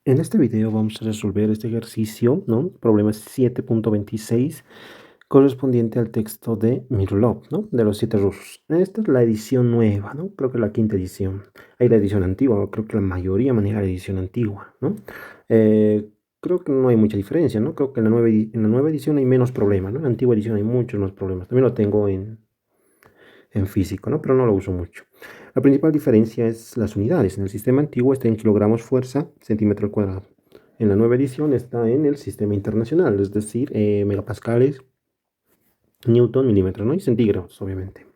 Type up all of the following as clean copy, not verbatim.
En este video vamos a resolver este ejercicio, ¿no? Problema 7.26 correspondiente al texto de Mirulov, ¿no? De los siete rusos. Esta es la edición nueva, ¿no? Creo que la quinta edición. Hay la edición antigua, creo que la mayoría maneja la edición antigua, ¿no? Eh, Creo que no hay mucha diferencia, ¿no? Creo que en la nueva edición hay menos problemas, ¿no? En la antigua edición hay muchos más problemas. También lo tengo en físico, ¿no? Pero no lo uso mucho. La principal diferencia es las unidades. En el sistema antiguo está en kilogramos fuerza, centímetro al cuadrado. En la nueva edición está en el sistema internacional, es decir, megapascales, newton, milímetros, ¿no? Y centígrados, obviamente.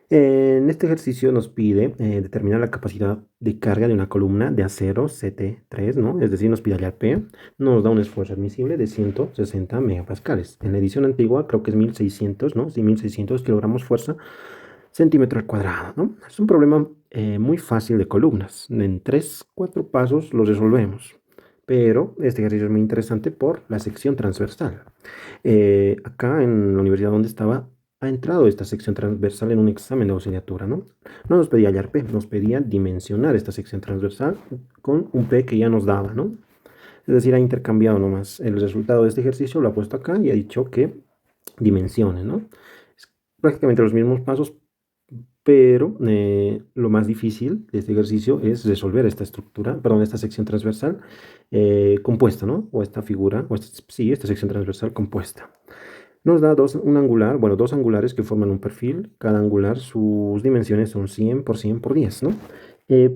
En este ejercicio nos pide determinar la capacidad de carga de una columna de acero CT3, ¿no? Es decir, nos pide hallar P, nos da un esfuerzo admisible de 160 megapascales. En la edición antigua creo que es 1600, ¿no? Sí, 1600 kilogramos fuerza centímetro al cuadrado, ¿no? Es un problema muy fácil de columnas. En 3, 4 pasos lo resolvemos. Pero este ejercicio es muy interesante por la sección transversal. Acá en la universidad donde estaba, ha entrado esta sección transversal en un examen de auxiliatura, ¿no? No nos pedía hallar P, nos pedía dimensionar esta sección transversal con un P que ya nos daba, ¿no? Es decir, ha intercambiado nomás el resultado de este ejercicio, lo ha puesto acá y ha dicho que dimensione, ¿no? Es prácticamente los mismos pasos, pero lo más difícil de este ejercicio es resolver esta estructura, perdón, esta sección transversal compuesta, ¿no? O esta figura, sí, esta sección transversal compuesta. Nos da un angular, bueno, dos angulares que forman un perfil. Cada angular, sus dimensiones son 100 por 100 por 10, ¿no?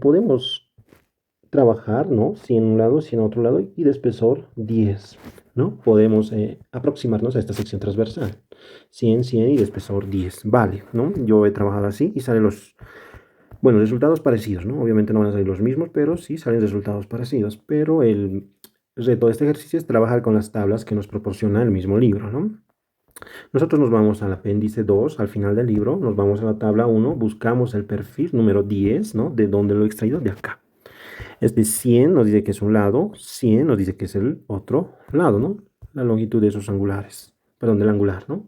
Podemos trabajar, ¿no? 100 en un lado, 100 a otro lado y de espesor 10, ¿no? Podemos aproximarnos a esta sección transversal. 100, 100 y de espesor 10, vale, ¿no? Yo he trabajado así y salen los, bueno, resultados parecidos, ¿no? Obviamente no van a salir los mismos, pero sí salen resultados parecidos. Pero el reto de este ejercicio es trabajar con las tablas que nos proporciona el mismo libro, ¿no? Nosotros nos vamos al apéndice 2, al final del libro, nos vamos a la tabla 1, buscamos el perfil número 10, ¿no? De donde lo he extraído, de acá. Este 100 nos dice que es un lado, 100 nos dice que es el otro lado, ¿no? La longitud de esos angulares, perdón, del angular, ¿no?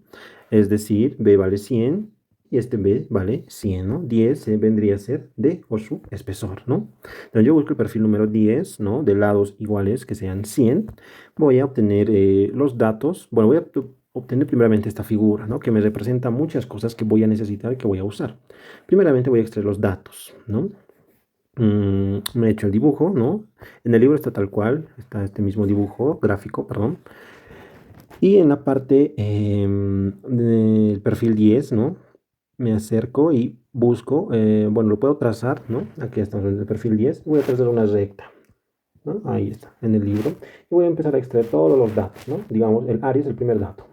Es decir, B vale 100 y este B vale 100, ¿no? 10 vendría a ser D o su espesor, ¿no? Entonces yo busco el perfil número 10, ¿no? De lados iguales que sean 100. Voy a obtener los datos, bueno, voy a obtener primeramente esta figura, ¿no? Que me representa muchas cosas que voy a necesitar y que voy a usar. Primeramente voy a extraer los datos, ¿no? Me he hecho el dibujo, ¿no? En el libro está tal cual, está este mismo dibujo gráfico, perdón. Y en la parte del perfil 10, ¿no? Me acerco y busco, bueno, lo puedo trazar, ¿no? Aquí estamos en el perfil 10, voy a trazar una recta, ¿no? Ahí está, en el libro. Y voy a empezar a extraer todos los datos, ¿no? Digamos, el área es el primer dato.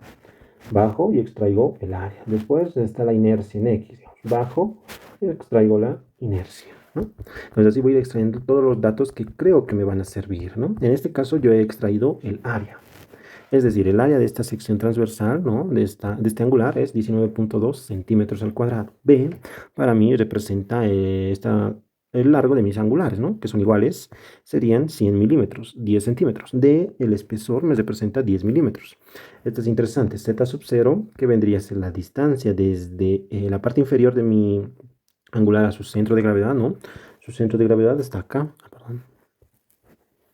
Bajo y extraigo el área. Después está la inercia en X, digamos. Bajo y extraigo la inercia, ¿no? Entonces así voy a ir extrayendo todos los datos que creo que me van a servir, ¿no? En este caso yo he extraído el área. Es decir, el área de esta sección transversal, ¿no? De este angular es 19.2 centímetros al cuadrado. B, para mí representa el largo de mis angulares, ¿no? Que son iguales, serían 100 milímetros, 10 centímetros. D, el espesor me representa 10 milímetros. Esto es interesante. Z sub 0, que vendría a ser la distancia desde la parte inferior de mi angular a su centro de gravedad, ¿no? Su centro de gravedad está acá. Perdón.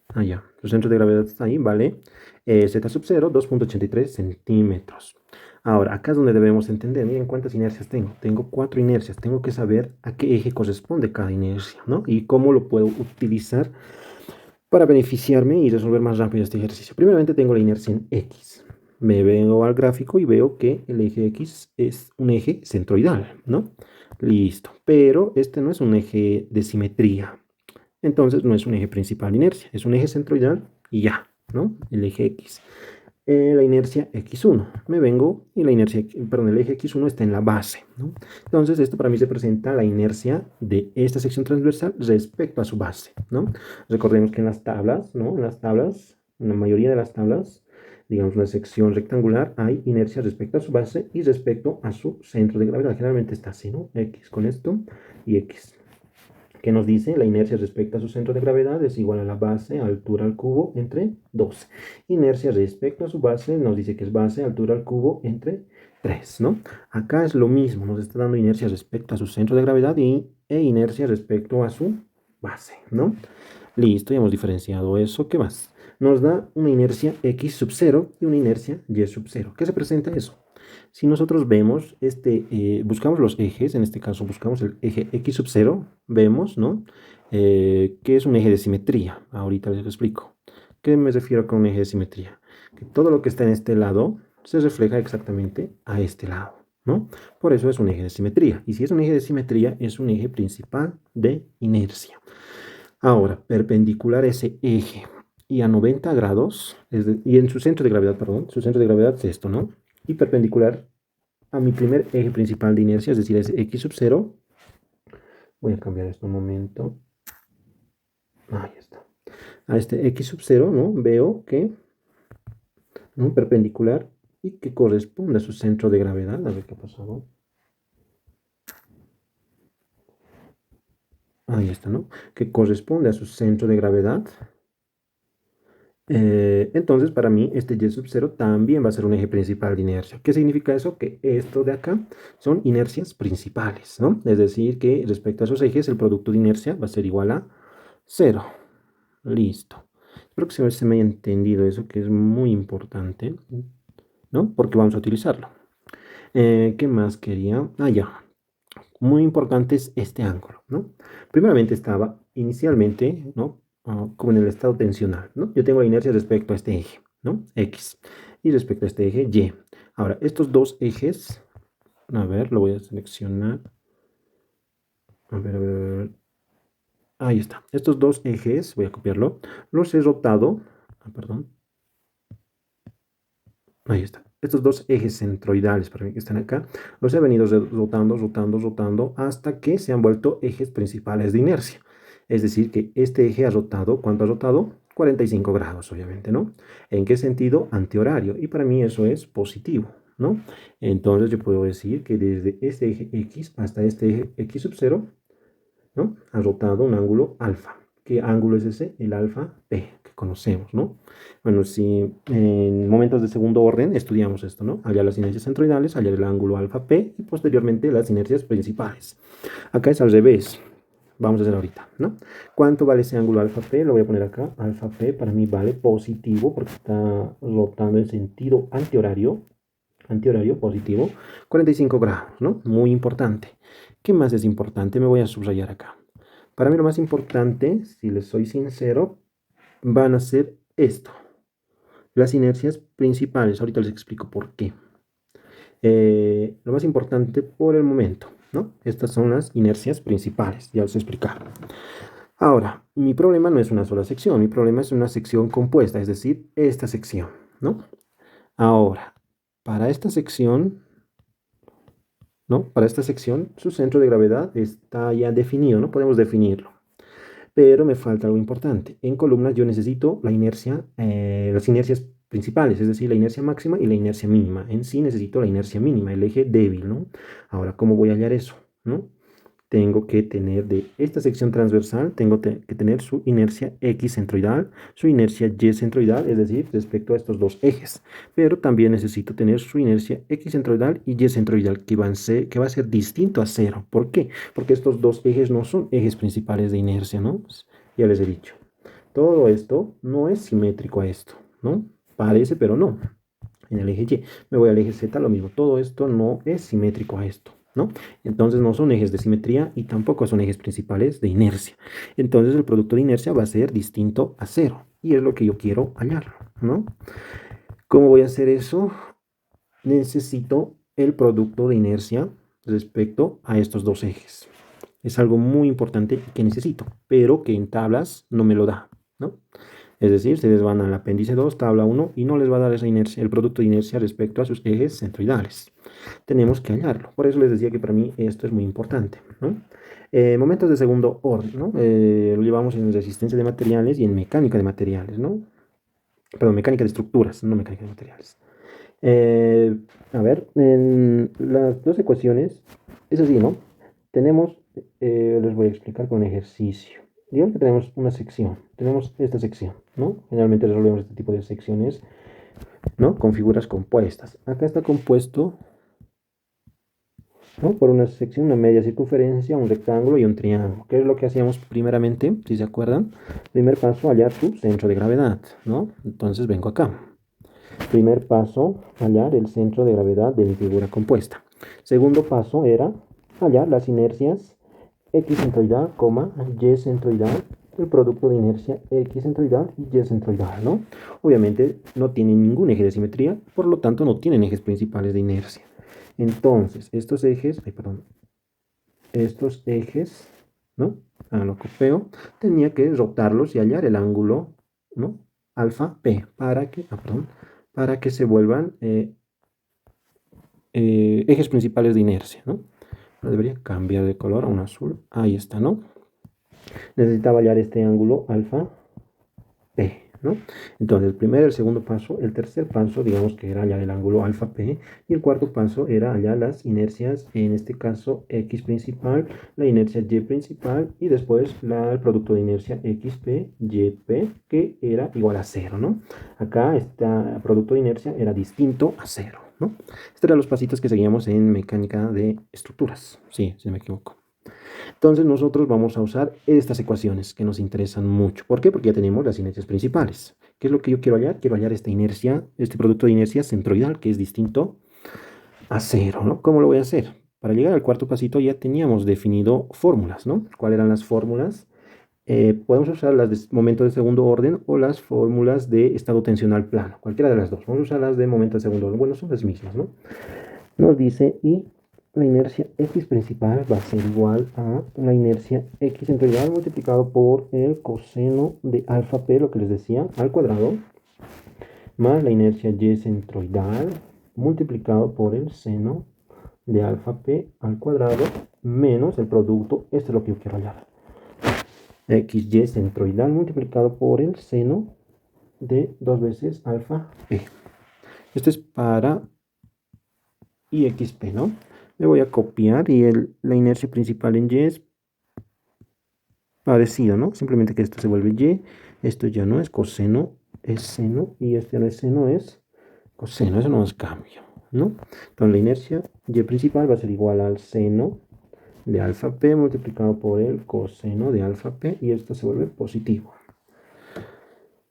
Ah, ya. Su centro de gravedad está ahí, ¿vale? Z sub 0, 2.83 centímetros. Ahora, acá es donde debemos entender, miren cuántas inercias tengo. Tengo 4 inercias. Tengo que saber a qué eje corresponde cada inercia, ¿no? Y cómo lo puedo utilizar para beneficiarme y resolver más rápido este ejercicio. Primeramente tengo la inercia en X. Me veo al gráfico y veo que el eje X es un eje centroidal, ¿no? Listo. Pero este no es un eje de simetría. Entonces no es un eje principal de inercia, es un eje centroidal y ya, ¿no? El eje X. La inercia X1. Me vengo y la inercia, perdón, el eje X1 está en la base, ¿no? Entonces esto para mí se presenta la inercia de esta sección transversal respecto a su base, ¿no? Recordemos que en las tablas, ¿no? En las tablas, en la mayoría de las tablas, digamos una sección rectangular, hay inercia respecto a su base y respecto a su centro de gravedad. Generalmente está así, ¿no? X con esto y X. ¿Qué nos dice? La inercia respecto a su centro de gravedad es igual a la base, altura al cubo, entre 2. Inercia respecto a su base nos dice que es base, altura al cubo, entre 3, ¿no? Acá es lo mismo, nos está dando inercia respecto a su centro de gravedad e inercia respecto a su base, ¿no? Listo, ya hemos diferenciado eso. ¿Qué más? Nos da una inercia x sub 0 y una inercia y sub 0. ¿Qué se presenta eso? Si nosotros vemos, buscamos los ejes, en este caso buscamos el eje x sub 0, vemos, ¿no? Que es un eje de simetría. Ahorita les explico. ¿Qué me refiero con un eje de simetría? Que todo lo que está en este lado se refleja exactamente a este lado, ¿no? Por eso es un eje de simetría. Y si es un eje de simetría, es un eje principal de inercia. Ahora, perpendicular a ese eje y a 90 grados, y en su centro de gravedad, perdón, su centro de gravedad es esto, ¿no? Y perpendicular a mi primer eje principal de inercia, es decir, ese x sub 0. Voy a cambiar esto un momento. Ahí está. A este x sub 0, ¿no? Veo que, ¿no? Perpendicular y que corresponde a su centro de gravedad. A ver qué ha pasado. Ahí está, ¿no? Que corresponde a su centro de gravedad. Entonces, para mí, este y sub 0 también va a ser un eje principal de inercia. ¿Qué significa eso? Que esto de acá son inercias principales, ¿no? Es decir, que respecto a esos ejes, el producto de inercia va a ser igual a 0. Listo. Espero que se me haya entendido eso, que es muy importante, ¿no? Porque vamos a utilizarlo. ¿Qué más quería? Ah, ya. Muy importante es este ángulo, ¿no? Primeramente estaba inicialmente, ¿no? Como en el estado tensional, ¿no? Yo tengo la inercia respecto a este eje, ¿no? X. Y respecto a este eje, Y. Ahora, estos dos ejes, a ver, lo voy a seleccionar. A ver, a ver, a ver. Ahí está. Estos dos ejes, voy a copiarlo, los he rotado, perdón. Ahí está. Estos dos ejes centroidales para mí que están acá, los he venido rotando, rotando, rotando hasta que se han vuelto ejes principales de inercia. Es decir, que este eje ha rotado, ¿cuánto ha rotado? 45 grados, obviamente, ¿no? ¿En qué sentido? Antihorario. Y para mí eso es positivo, ¿no? Entonces yo puedo decir que desde este eje X hasta este eje X sub 0, ¿no? Ha rotado un ángulo alfa. ¿Qué ángulo es ese? El alfa P, que conocemos, ¿no? Bueno, si en momentos de segundo orden estudiamos esto, ¿no? Hallar las inercias centroidales, hallar el ángulo alfa P y posteriormente las inercias principales. Acá es al revés. Vamos a hacer ahorita, ¿no? ¿Cuánto vale ese ángulo alfa P? Lo voy a poner acá. Alfa P para mí vale positivo porque está rotando en sentido antihorario. Antihorario positivo. 45 grados, ¿no? Muy importante. ¿Qué más es importante? Me voy a subrayar acá. Para mí lo más importante, si les soy sincero, van a ser esto. Las inercias principales. Ahorita les explico por qué. Lo más importante por el momento, ¿no? Estas son las inercias principales. Ya os he explicado. Ahora, mi problema no es una sola sección. Mi problema es una sección compuesta, es decir, esta sección, ¿no? Ahora, para esta sección, ¿no? Para esta sección, su centro de gravedad está ya definido, ¿no? Podemos definirlo. Pero me falta algo importante. En columnas yo necesito la inercia, las inercias principales, es decir, la inercia máxima y la inercia mínima. En sí necesito la inercia mínima, el eje débil, ¿no? Ahora, ¿cómo voy a hallar eso? ¿No? Tengo que tener de esta sección transversal, tengo que tener su inercia X centroidal, su inercia Y centroidal, es decir, respecto a estos dos ejes. Pero también necesito tener su inercia X centroidal y Y centroidal, que va a ser distinto a cero. ¿Por qué? Porque estos dos ejes no son ejes principales de inercia, ¿no? Pues, ya les he dicho. Todo esto no es simétrico a esto, ¿no? Parece, pero no. En el eje Y. Me voy al eje Z, lo mismo. Todo esto no es simétrico a esto, ¿no? Entonces no son ejes de simetría y tampoco son ejes principales de inercia. Entonces el producto de inercia va a ser distinto a cero. Y es lo que yo quiero hallar, ¿no? ¿Cómo voy a hacer eso? Necesito el producto de inercia respecto a estos dos ejes. Es algo muy importante que necesito, pero que en tablas no me lo da, ¿no? Es decir, ustedes van al apéndice 2, tabla 1, y no les va a dar esa inercia, el producto de inercia respecto a sus ejes centroidales. Tenemos que hallarlo. Por eso les decía que para mí esto es muy importante, ¿no? Momentos de segundo orden, ¿no? Lo llevamos en resistencia de materiales y en mecánica de materiales, ¿no? Perdón, mecánica de estructuras, no mecánica de materiales. Eh, a ver, en las dos ecuaciones, es así, ¿no? Tenemos, les voy a explicar con un ejercicio. Digamos que tenemos una sección, tenemos esta sección, ¿no? Generalmente resolvemos este tipo de secciones, ¿no? Con figuras compuestas. Acá está compuesto ¿no? Por una sección, una media circunferencia, un rectángulo y un triángulo. ¿Qué es lo que hacíamos primeramente? Si se acuerdan, primer paso, hallar su centro de gravedad, ¿no? Entonces vengo acá. Primer paso, hallar el centro de gravedad de mi figura compuesta. Segundo paso era hallar las inercias X centroidal, Y centroidal, el producto de inercia X centroidal y Y centroidal, ¿no? Obviamente no tienen ningún eje de simetría, por lo tanto no tienen ejes principales de inercia. Entonces, estos ejes, estos ejes, ¿no? Lo copio, tenía que rotarlos y hallar el ángulo, ¿no? Alfa P, para que se vuelvan ejes principales de inercia, ¿no? Debería cambiar de color a un azul. Ahí está, ¿no? Necesitaba hallar este ángulo alfa P, ¿no? Entonces, el primer, el segundo paso, el tercer paso, digamos que era hallar el ángulo alfa P, y el cuarto paso era hallar las inercias, en este caso X principal, la inercia Y principal, y después el producto de inercia XP, YP, que era igual a cero, ¿no? Acá este producto de inercia era distinto a cero, ¿no? Estos eran los pasitos que seguíamos en mecánica de estructuras, sí, si no me equivoco. Entonces nosotros vamos a usar estas ecuaciones que nos interesan mucho. ¿Por qué? Porque ya tenemos las inercias principales. ¿Qué es lo que yo quiero hallar? Quiero hallar esta inercia, este producto de inercia centroidal, que es distinto a cero, ¿no? ¿Cómo lo voy a hacer? Para llegar al cuarto pasito ya teníamos definido fórmulas, ¿no? ¿Cuáles eran las fórmulas? Podemos usar las de momento de segundo orden o las fórmulas de estado tensional plano, cualquiera de las dos. Vamos a usar las de momento de segundo orden. Bueno, son las mismas, ¿no? Nos dice y la inercia X principal va a ser igual a la inercia X centroidal multiplicado por el coseno de alfa P, lo que les decía, al cuadrado, más la inercia Y centroidal multiplicado por el seno de alfa P al cuadrado, menos el producto, esto es lo que yo quiero hallar, XY centroidal multiplicado por el seno de 2 veces alfa P. Esto es para IXP, ¿no? Le voy a copiar y la inercia principal en Y es parecido, ¿no? Simplemente que esto se vuelve Y, esto ya no es coseno, es seno, y este no es seno, es coseno, eso no es cambio, ¿no? Entonces la inercia Y principal va a ser igual al seno de alfa P multiplicado por el coseno de alfa P, y esto se vuelve positivo.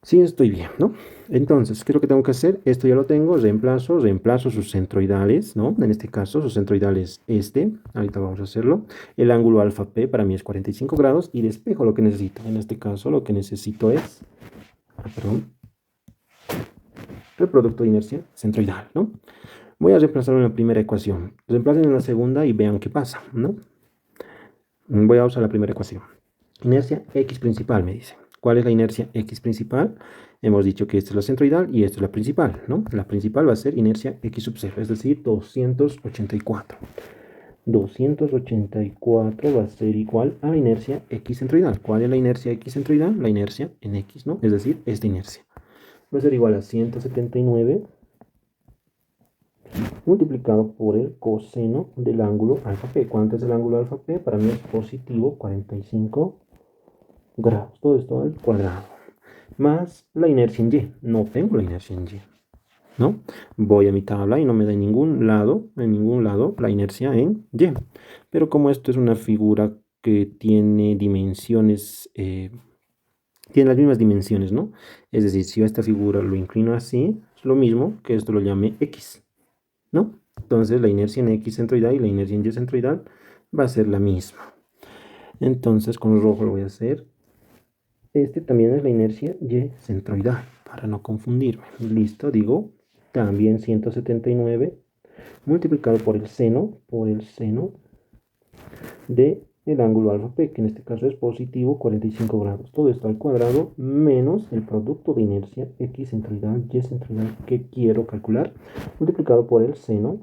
Sí, estoy bien, ¿no? Entonces, ¿qué es lo que tengo que hacer? Esto ya lo tengo, reemplazo sus centroidales, ¿no? En este caso, su centroidal es este, ahorita vamos a hacerlo. El ángulo alfa P para mí es 45 grados y despejo lo que necesito. En este caso, lo que necesito es, el producto de inercia centroidal, ¿no? Voy a reemplazarlo en la primera ecuación. Reemplacen en la segunda y vean qué pasa, ¿no? Voy a usar la primera ecuación. Inercia X principal, me dice. ¿Cuál es la inercia X principal? Hemos dicho que esta es la centroidal y esta es la principal, ¿no? La principal va a ser inercia X sub 0, es decir, 284. 284 va a ser igual a la inercia X centroidal. ¿Cuál es la inercia X centroidal? La inercia en X, ¿no? Es decir, esta inercia. Va a ser igual a 179 multiplicado por el coseno del ángulo alfa P. ¿Cuánto es el ángulo alfa P? Para mí es positivo 45 grados. Todo esto al cuadrado. Más la inercia en Y. No tengo la inercia en Y, ¿no? Voy a mi tabla y no me da en ningún lado, la inercia en Y. Pero como esto es una figura que tiene dimensiones, tiene las mismas dimensiones, ¿no? Es decir, si yo a esta figura lo inclino así, es lo mismo que esto lo llame X, ¿no? Entonces la inercia en X centroidal y la inercia en Y centroidal va a ser la misma. Entonces con rojo lo voy a hacer. Este también es la inercia Y centroidal, para no confundirme. Listo, digo, también 179 multiplicado por el seno de el ángulo alfa P, que en este caso es positivo 45 grados. Todo esto al cuadrado menos el producto de inercia X centroidal, Y centroidal que quiero calcular, multiplicado por el seno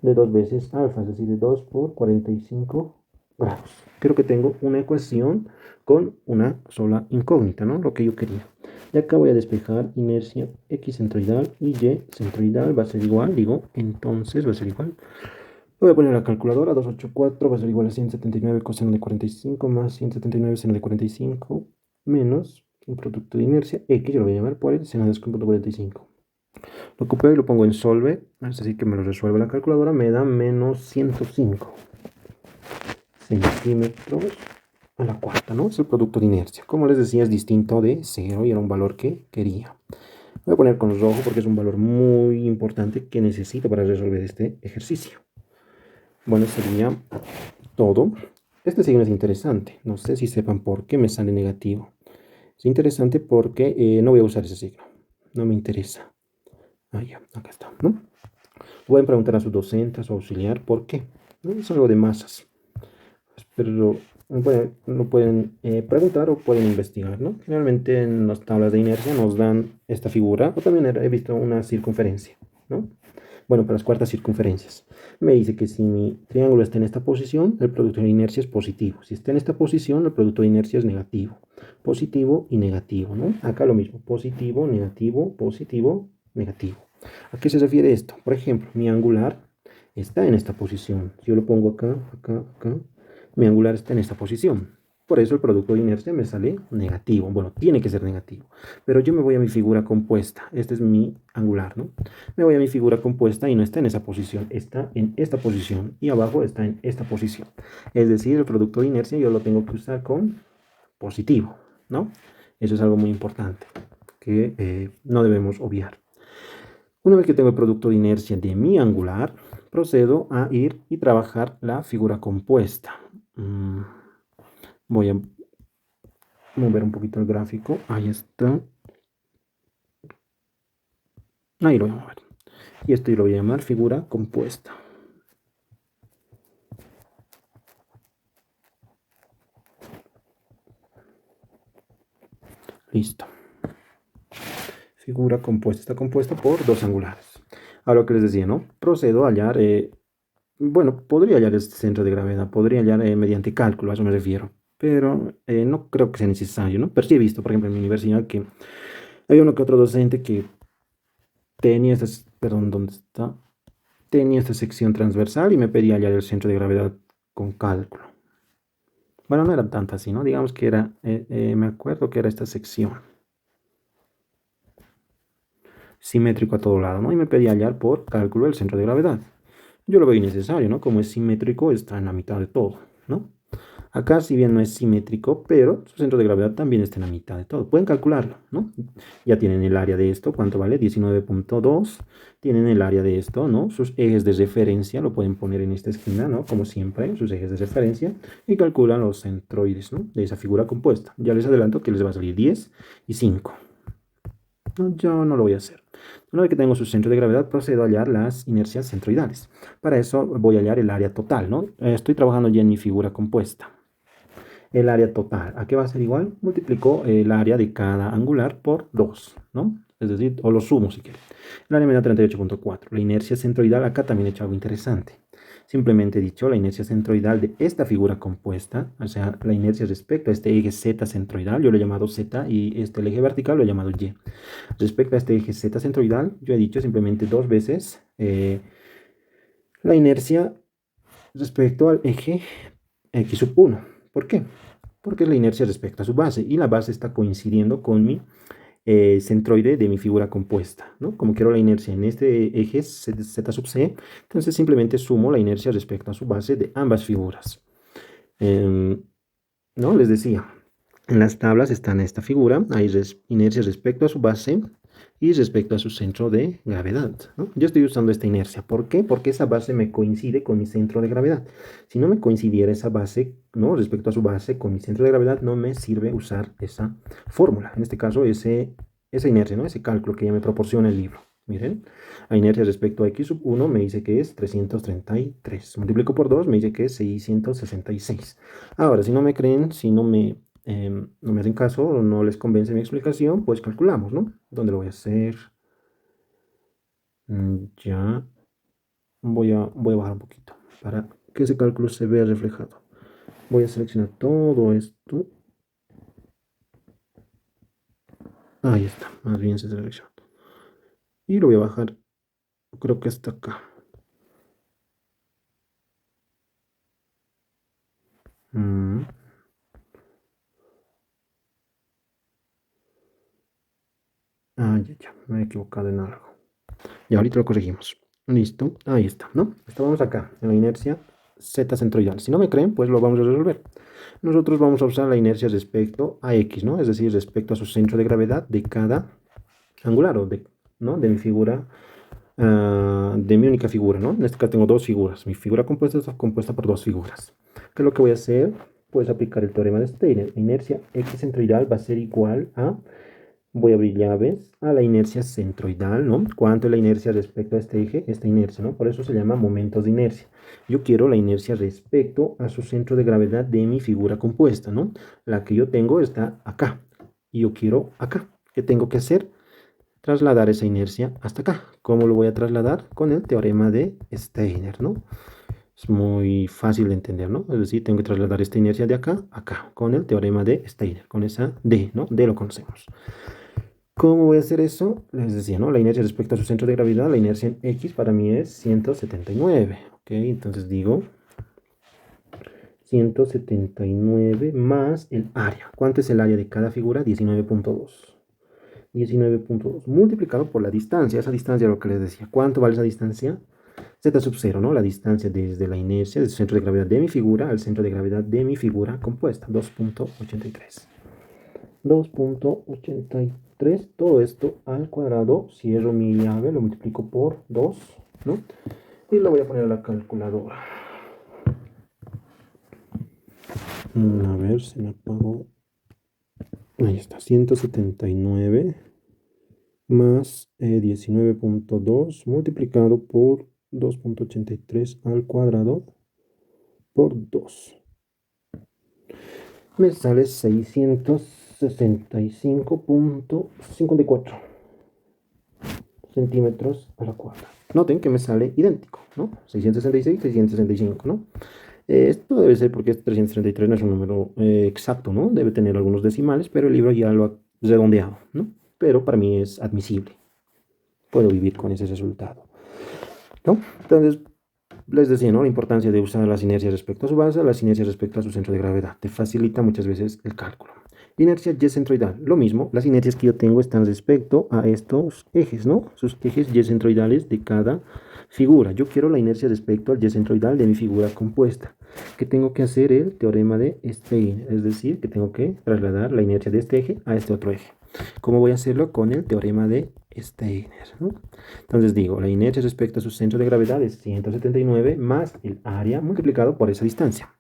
de 2 veces alfa, es decir, de 2 por 45 grados. Creo que tengo una ecuación con una sola incógnita, ¿no? Lo que yo quería. Y acá voy a despejar inercia X centroidal y Y centroidal va a ser igual, digo, entonces va a ser igual. Voy a poner la calculadora, 284 va a ser igual a 179 coseno de 45 más 179 seno de 45 menos un producto de inercia X, yo lo voy a llamar por el seno de 2.45. Lo copio y lo pongo en Solve, es decir, que me lo resuelve la calculadora, me da menos 105 centímetros a la cuarta, ¿no? Es el producto de inercia. Como les decía, es distinto de 0 y era un valor que quería. Voy a poner con rojo porque es un valor muy importante que necesito para resolver este ejercicio. Bueno, sería todo. Este signo es interesante. No sé si sepan por qué me sale negativo. Es interesante porque no voy a usar ese signo. No me interesa. Ah, ya, acá está, ¿no? Pueden preguntar a sus docentes o auxiliar por qué. ¿No? Es algo de masas. Pero lo pueden preguntar o pueden investigar, ¿no? Generalmente en las tablas de inercia nos dan esta figura, o también he visto una circunferencia, ¿no? Bueno, para las cuartas circunferencias. Me dice que si mi triángulo está en esta posición, el producto de inercia es positivo. Si está en esta posición, el producto de inercia es negativo. Positivo y negativo, ¿no? Acá lo mismo. Positivo, negativo, negativo. ¿A qué se refiere esto? Por ejemplo, mi angular está en esta posición. Si yo lo pongo acá, acá, acá, mi angular está en esta posición. Por eso el producto de inercia me sale negativo. Bueno, tiene que ser negativo. Pero yo me voy a mi figura compuesta. Este es mi angular, ¿no? Me voy a mi figura compuesta y no está en esa posición. Está en esta posición. Y abajo está en esta posición. Es decir, el producto de inercia yo lo tengo que usar con positivo, ¿no? Eso es algo muy importante que no debemos obviar. Una vez que tengo el producto de inercia de mi angular, procedo a ir y trabajar la figura compuesta. Voy a mover un poquito el gráfico. Ahí está. Ahí lo voy a mover. Y esto yo lo voy a llamar figura compuesta. Listo. Figura compuesta. Está compuesta por dos angulares. Ahora lo que les decía, ¿no? Procedo a hallar, bueno, podría hallar este centro de gravedad, podría hallar mediante cálculo, a eso me refiero. Pero no creo que sea necesario, ¿no? Pero sí he visto, por ejemplo, en mi universidad que hay uno que otro docente que tenía esta, perdón, ¿dónde está? Tenía esta sección transversal y me pedía hallar el centro de gravedad con cálculo. Bueno, no era tanto así, ¿no? Digamos que era, me acuerdo que era esta sección. Simétrico a todo lado, ¿no? Y me pedía hallar por cálculo el centro de gravedad. Yo lo veo innecesario, ¿no? Como es simétrico, está en la mitad de todo, ¿no? Acá, si bien no es simétrico, pero su centro de gravedad también está en la mitad de todo. Pueden calcularlo, ¿no? Ya tienen el área de esto, ¿cuánto vale? 19.2. Tienen el área de esto, ¿no? Sus ejes de referencia lo pueden poner en esta esquina, ¿no? Como siempre, sus ejes de referencia. Y calculan los centroides, ¿no? De esa figura compuesta. Ya les adelanto que les va a salir 10 y 5. No, yo no lo voy a hacer. Una vez que tengo su centro de gravedad, procedo a hallar las inercias centroidales. Para eso voy a hallar el área total, ¿no? Estoy trabajando ya en mi figura compuesta. El área total, ¿a qué va a ser igual? Multiplico el área de cada angular por 2, ¿no? Es decir, o lo sumo si quieren. El área me da 38.4. La inercia centroidal, acá también he hecho algo interesante. Simplemente he dicho la inercia centroidal de esta figura compuesta, o sea, la inercia respecto a este eje Z centroidal, yo lo he llamado Z, y el eje vertical lo he llamado Y. Respecto a este eje Z centroidal, yo he dicho simplemente dos veces la inercia respecto al eje X sub 1. ¿Por qué? Porque es la inercia respecto a su base, y la base está coincidiendo con mi centroide de mi figura compuesta, ¿no? Como quiero la inercia en este eje Z sub C, entonces simplemente sumo la inercia respecto a su base de ambas figuras. ¿No? Les decía, en las tablas está en esta figura, hay inercia respecto a su base y respecto a su centro de gravedad, ¿no? Yo estoy usando esta inercia. ¿Por qué? Porque esa base me coincide con mi centro de gravedad. Si no me coincidiera esa base, ¿no? Respecto a su base con mi centro de gravedad, no me sirve usar esa fórmula. En este caso, esa inercia, ¿no? Ese cálculo que ya me proporciona el libro. Miren, la inercia respecto a x sub 1 me dice que es 333. Multiplico por 2, me dice que es 666. Ahora, si no me creen, si no me hacen caso o no les convence mi explicación, pues calculamos, ¿no? ¿Dónde lo voy a hacer? Ya voy a bajar un poquito para que ese cálculo se vea reflejado. Voy a seleccionar todo esto. Ahí está, más bien se selecciona. Y lo voy a bajar, creo que hasta acá. Mm. Ah, ya, me he equivocado en algo. Y ahorita lo corregimos. Listo, ahí está, ¿no? Estábamos acá, en la inercia Z centroidal. Si no me creen, pues lo vamos a resolver. Nosotros vamos a usar la inercia respecto a X, ¿no? Es decir, respecto a su centro de gravedad de cada angular, o de, ¿no? De mi figura, de mi única figura, ¿no? En este caso tengo dos figuras. Mi figura compuesta está compuesta por dos figuras. ¿Qué es lo que voy a hacer? Pues aplicar el teorema de Steiner. Inercia X centroidal va a ser igual a, voy a abrir llaves, a la inercia centroidal, ¿no? ¿Cuánto es la inercia respecto a este eje? Esta inercia, ¿no? Por eso se llama momentos de inercia. Yo quiero la inercia respecto a su centro de gravedad de mi figura compuesta, ¿no? La que yo tengo está acá y yo quiero acá. ¿Qué tengo que hacer? Trasladar esa inercia hasta acá. ¿Cómo lo voy a trasladar? Con el teorema de Steiner, ¿no? Es muy fácil de entender, ¿no? Es decir, tengo que trasladar esta inercia de acá a acá, con el teorema de Steiner, con esa D, ¿no? D lo conocemos. ¿Cómo voy a hacer eso? Les decía, ¿no? La inercia respecto a su centro de gravedad, la inercia en X para mí es 179, ¿ok? Entonces digo 179 más el área. ¿Cuánto es el área de cada figura? 19.2. 19.2 multiplicado por la distancia. Esa distancia es lo que les decía. ¿Cuánto vale esa distancia? Z sub 0, ¿no? La distancia desde la inercia, desde el centro de gravedad de mi figura al centro de gravedad de mi figura compuesta. 2.83. 2.83. Todo esto al cuadrado. Cierro mi llave, lo multiplico por 2, ¿no? Y lo voy a poner a la calculadora. A ver, se me apagó. Ahí está, 179 más 19.2 multiplicado por 2.83 al cuadrado por 2. Me sale 665.54 centímetros a la cuadra. Noten que me sale idéntico, ¿no? 666, 665, ¿no? Esto debe ser porque este 333 no es un número exacto, ¿no? Debe tener algunos decimales, pero el libro ya lo ha redondeado, ¿no? Pero para mí es admisible. Puedo vivir con ese resultado, ¿no? Entonces, les decía, ¿no? La importancia de usar las inercias respecto a su base, las inercias respecto a su centro de gravedad. Te facilita muchas veces el cálculo. Inercia Y centroidal. Lo mismo, las inercias que yo tengo están respecto a estos ejes, ¿no? Sus ejes Y centroidales de cada figura. Yo quiero la inercia respecto al Y centroidal de mi figura compuesta. ¿Qué tengo que hacer? El teorema de Steiner. Es decir, que tengo que trasladar la inercia de este eje a este otro eje. ¿Cómo voy a hacerlo? Con el teorema de Steiner, ¿no? Entonces digo, la inercia respecto a su centro de gravedad es 179 más el área multiplicado por esa distancia.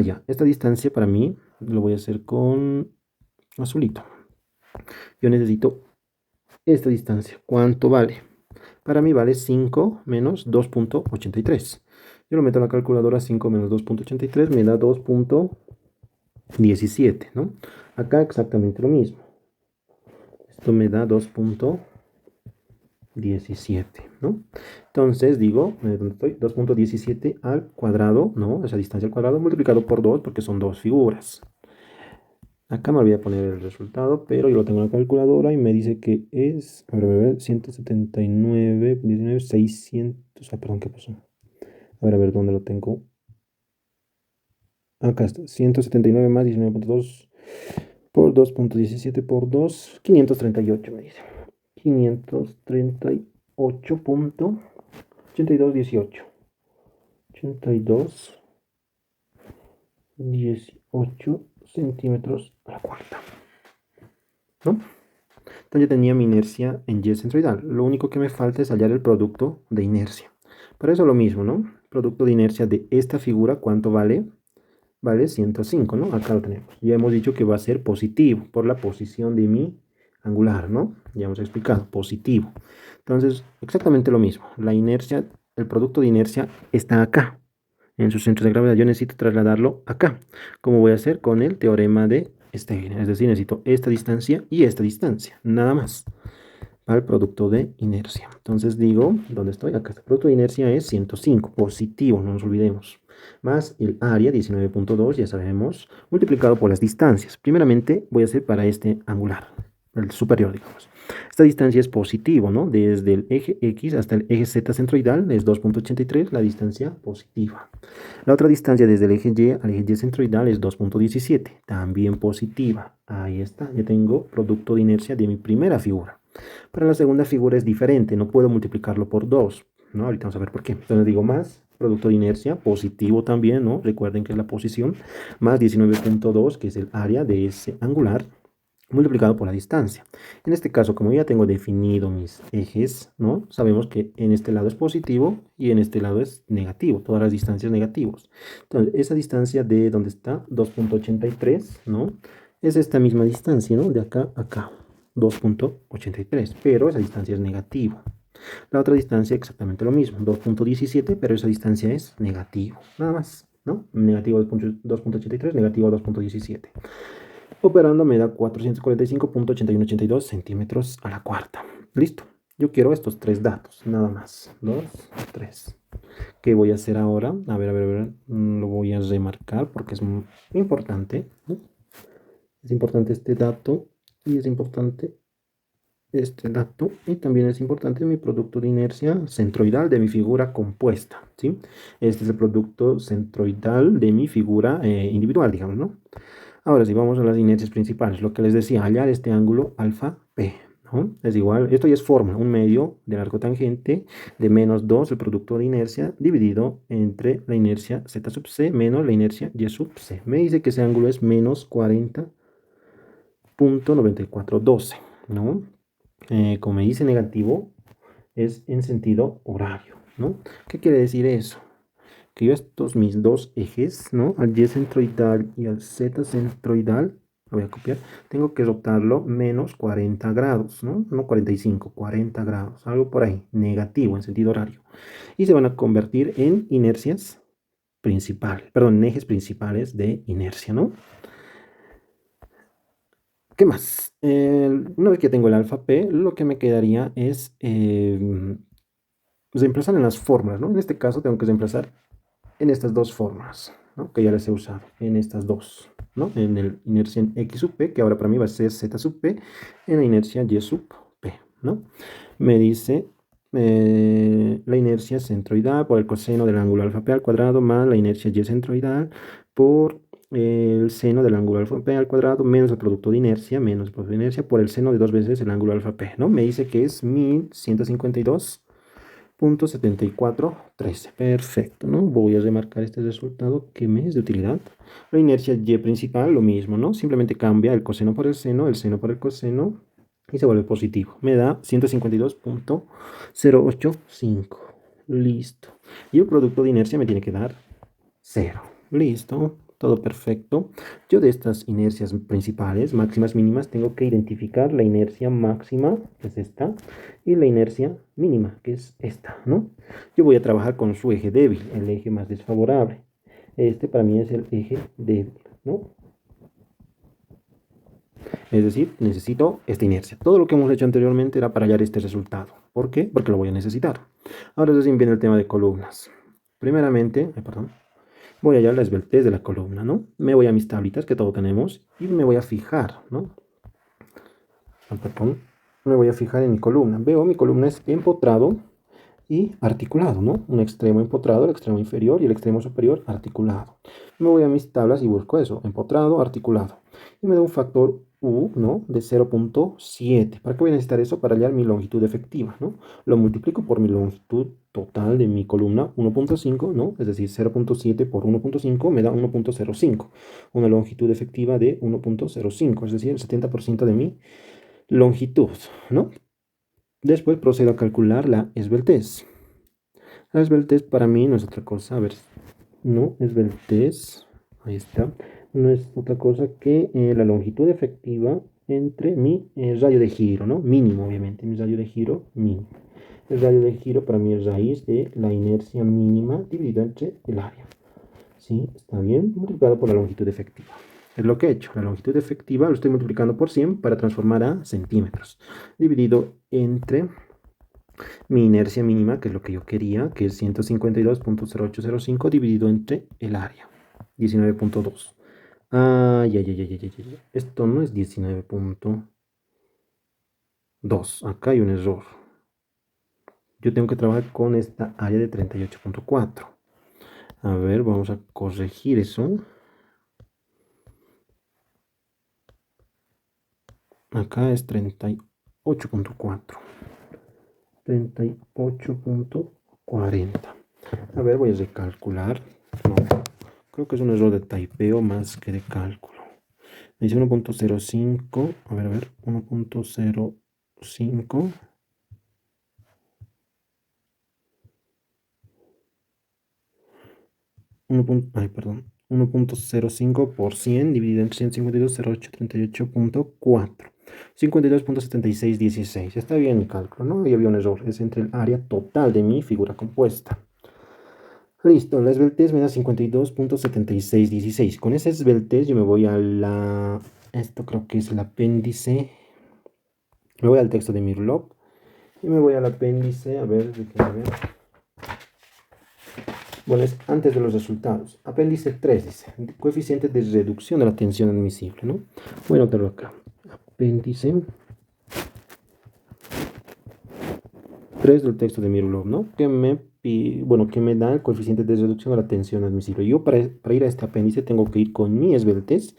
Ya, esta distancia para mí lo voy a hacer con azulito. Yo necesito esta distancia. ¿Cuánto vale? Para mí vale 5 menos 2.83. Yo lo meto en la calculadora, 5 menos 2.83 me da 2.17, ¿no? Acá exactamente lo mismo. Esto me da 2.17, ¿no? Entonces digo, ¿dónde estoy? 2.17 al cuadrado, ¿no? Esa distancia al cuadrado multiplicado por 2 porque son dos figuras. Acá me olvidé poner el resultado, pero yo lo tengo en la calculadora y me dice que es, a ver, 179, 19, 600, perdón, ¿qué pasó? A ver, ¿dónde lo tengo? Acá está, 179 más 19.2 por 2.17 por 2, 538 me dice. 538.8218. 82,18 centímetros a la cuarta, ¿no? Entonces yo tenía mi inercia en Y centroidal. Lo único que me falta es hallar el producto de inercia. Para eso lo mismo, ¿no? Producto de inercia de esta figura, ¿cuánto vale? Vale 105, ¿no? Acá lo tenemos. Ya hemos dicho que va a ser positivo por la posición de mi angular, ¿no? Ya hemos explicado, positivo. Entonces, exactamente lo mismo. La inercia, el producto de inercia está acá, en su centro de gravedad. Yo necesito trasladarlo acá. ¿Cómo voy a hacer? Con el teorema de Steiner. Es decir, necesito esta distancia y esta distancia, nada más, para el producto de inercia. Entonces digo, ¿dónde estoy? Acá está. El producto de inercia es 105, positivo, no nos olvidemos. Más el área, 19.2, ya sabemos, multiplicado por las distancias. Primeramente voy a hacer para este angular, el superior, digamos. Esta distancia es positivo, ¿no? Desde el eje X hasta el eje Z centroidal es 2.83, la distancia positiva. La otra distancia desde el eje Y al eje Y centroidal es 2.17, también positiva. Ahí está, ya tengo producto de inercia de mi primera figura. Para la segunda figura es diferente, no puedo multiplicarlo por 2, ¿no? Ahorita vamos a ver por qué. Entonces digo más, producto de inercia, positivo también, ¿no? Recuerden que es la posición, más 19.2, que es el área de ese angular, multiplicado por la distancia. En este caso, como ya tengo definido mis ejes, ¿no? Sabemos que en este lado es positivo y en este lado es negativo, todas las distancias negativos. Entonces, esa distancia de donde está 2.83, ¿no? Es esta misma distancia, ¿no? De acá a acá, 2.83, pero esa distancia es negativa. La otra distancia exactamente lo mismo, 2.17, pero esa distancia es negativo, nada más, ¿no? Negativo 2.83, negativo 2.17. Operando me da 445.8182 centímetros a la cuarta. Listo. Yo quiero estos tres datos, nada más. 2, 3. ¿Qué voy a hacer ahora? A ver. Lo voy a remarcar porque es muy importante, ¿no? Es importante este dato y es importante este dato y también es importante mi producto de inercia centroidal de mi figura compuesta, ¿sí? Este es el producto centroidal de mi figura individual, digamos, ¿no? Ahora, si vamos a las inercias principales, lo que les decía, hallar este ángulo alfa P, ¿no? Es igual, esto ya es forma, un medio del arco tangente de menos 2, el producto de inercia, dividido entre la inercia Z sub C menos la inercia Y sub C. Me dice que ese ángulo es menos 40.9412, ¿no? Como me dice negativo, es en sentido horario, ¿no? ¿Qué quiere decir eso? Que yo estos mis dos ejes, ¿no? Al Y centroidal y al Z centroidal, lo voy a copiar, tengo que rotarlo menos 40 grados, ¿no? No 45, 40 grados, algo por ahí, negativo en sentido horario. Y se van a convertir en inercias principales, perdón, en ejes principales de inercia, ¿no? ¿Qué más? Una vez que tengo el alfa P, lo que me quedaría es reemplazar en las fórmulas, ¿no? En este caso tengo que reemplazar en estas dos formas, ¿no? Que ya las he usado, en estas dos, ¿no? En el inercia en X sub P, que ahora para mí va a ser Z sub P, en la inercia Y sub P, ¿no? Me dice la inercia centroidal por el coseno del ángulo alfa P al cuadrado más la inercia Y centroidal por el seno del ángulo alfa P al cuadrado menos el producto de inercia, menos el producto de inercia por el seno de dos veces el ángulo alfa P, ¿no? Me dice que es 1152.7413. Perfecto, ¿no? Voy a remarcar este resultado que me es de utilidad. La inercia Y principal, lo mismo, ¿no? Simplemente cambia el coseno por el seno por el coseno y se vuelve positivo. Me da 152.085. Listo. Y el producto de inercia me tiene que dar 0. Listo. Todo perfecto. Yo de estas inercias principales, máximas, mínimas, tengo que identificar la inercia máxima, que es esta, y la inercia mínima, que es esta, ¿no? Yo voy a trabajar con su eje débil, el eje más desfavorable. Este para mí es el eje débil, ¿no? Es decir, necesito esta inercia. Todo lo que hemos hecho anteriormente era para hallar este resultado. ¿Por qué? Porque lo voy a necesitar. Ahora recién viene el tema de columnas. Primeramente, perdón, voy a hallar la esbeltez de la columna, ¿no? Me voy a mis tablitas que todo tenemos y me voy a fijar, ¿no? Perdón, me voy a fijar en mi columna. Veo mi columna es empotrado y articulado, ¿no? Un extremo empotrado, el extremo inferior y el extremo superior articulado. Me voy a mis tablas y busco eso, empotrado, articulado. Y me da un factor U, ¿no? De 0.7. ¿Para qué voy a necesitar eso? Para hallar mi longitud efectiva, ¿no? Lo multiplico por mi longitud total de mi columna, 1.5, ¿no? Es decir, 0.7 por 1.5 me da 1.05. Una longitud efectiva de 1.05, es decir, el 70% de mi longitud, ¿no? Después procedo a calcular la esbeltez. La esbeltez para mí no es otra cosa, a ver, no, esbeltez, ahí está, no es otra cosa que la longitud efectiva entre mi radio de giro, ¿no? Mínimo, obviamente, mi radio de giro mínimo. El radio de giro para mí es raíz de la inercia mínima dividida entre el área. ¿Sí? Está bien, multiplicado por la longitud efectiva. Es lo que he hecho. La longitud efectiva lo estoy multiplicando por 100 para transformar a centímetros. Dividido entre mi inercia mínima, que es lo que yo quería, que es 152.0805 dividido entre el área, 19.2. Ay, ay, ay, ay, ay, ay. Esto no es 19.2. Acá hay un error. Yo tengo que trabajar con esta área de 38.4. A ver, vamos a corregir eso. Acá es 38. 38.4. 38.40. A ver, voy a recalcular. No, creo que es un error de typeo más que de cálculo. Me dice 1.05. A ver, 1.05. Ay, perdón. 1.05 por 100 dividido entre 152, 0.838.4. 52.7616. Está bien mi cálculo, ¿no? Ahí había un error. Es entre el área total de mi figura compuesta. Listo, la esbeltez me da 52.7616. Con esa esbeltez yo me voy a la... Esto creo que es el apéndice. Me voy al texto de Mirlop. Y me voy al apéndice. A ver, déjenme ver. Bueno, es antes de los resultados. Apéndice 3 dice, coeficiente de reducción de la tensión admisible, ¿no? Voy a anotarlo acá. Apéndice 3 del texto de Mirulov, ¿no? Que me da el coeficiente de reducción de la tensión admisible. Yo para ir a este apéndice tengo que ir con mi esbeltez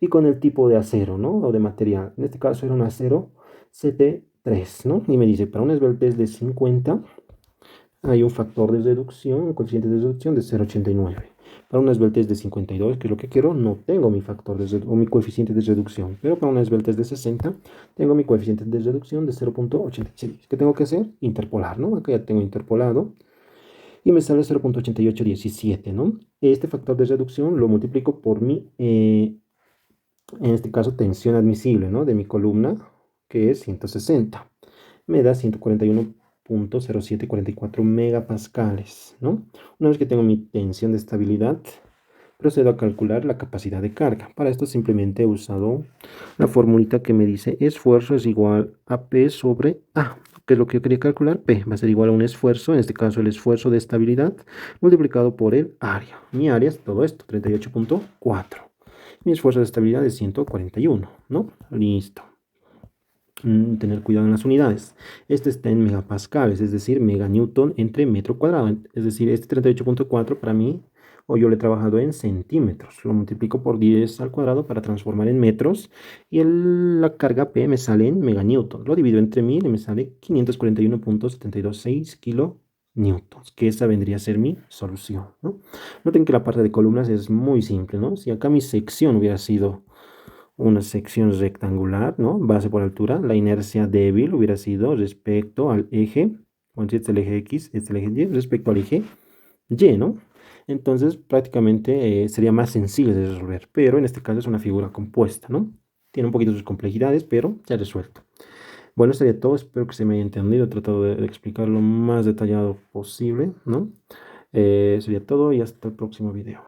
y con el tipo de acero, ¿no? O de material. En este caso era un acero CT3, ¿no? Y me dice, para una esbeltez de 50 hay un factor de reducción, un coeficiente de reducción de 0.89. Para una esbeltez de 52, que es lo que quiero, no tengo mi factor o mi coeficiente de reducción. Pero para una esbeltez de 60, tengo mi coeficiente de reducción de 0.86. ¿Qué tengo que hacer? Interpolar, ¿no? Acá ya tengo interpolado. Y me sale 0.8817, ¿no? Este factor de reducción lo multiplico por mi, en este caso, tensión admisible, ¿no? De mi columna, que es 160. Me da 141.0744 megapascales, ¿no? Una vez que tengo mi tensión de estabilidad, procedo a calcular la capacidad de carga. Para esto simplemente he usado la formulita que me dice esfuerzo es igual a P sobre A, que es lo que yo quería calcular. P va a ser igual a un esfuerzo, en este caso el esfuerzo de estabilidad, multiplicado por el área. Mi área es todo esto, 38.4. Mi esfuerzo de estabilidad es 141, ¿no? Listo. Tener cuidado en las unidades. Este está en megapascales, es decir, meganewton entre metro cuadrado. Es decir, este 38.4 para mí, o yo lo he trabajado en centímetros. Lo multiplico por 10 al cuadrado para transformar en metros. Y la carga P me sale en meganewton. Lo divido entre 1000 y me sale 541.726 kilonewtons. Que esa vendría a ser mi solución, ¿no? Noten que la parte de columnas es muy simple, ¿no? Si acá mi sección hubiera sido una sección rectangular, ¿no? Base por altura, la inercia débil hubiera sido respecto al eje, bueno, si este es el eje X, este es el eje Y, respecto al eje Y, ¿no? Entonces prácticamente sería más sencillo de resolver, pero en este caso es una figura compuesta, ¿no? Tiene un poquito sus complejidades, pero se ha resuelto. Bueno, eso sería todo, espero que se me haya entendido, he tratado de explicar lo más detallado posible, ¿no? Sería todo y hasta el próximo video.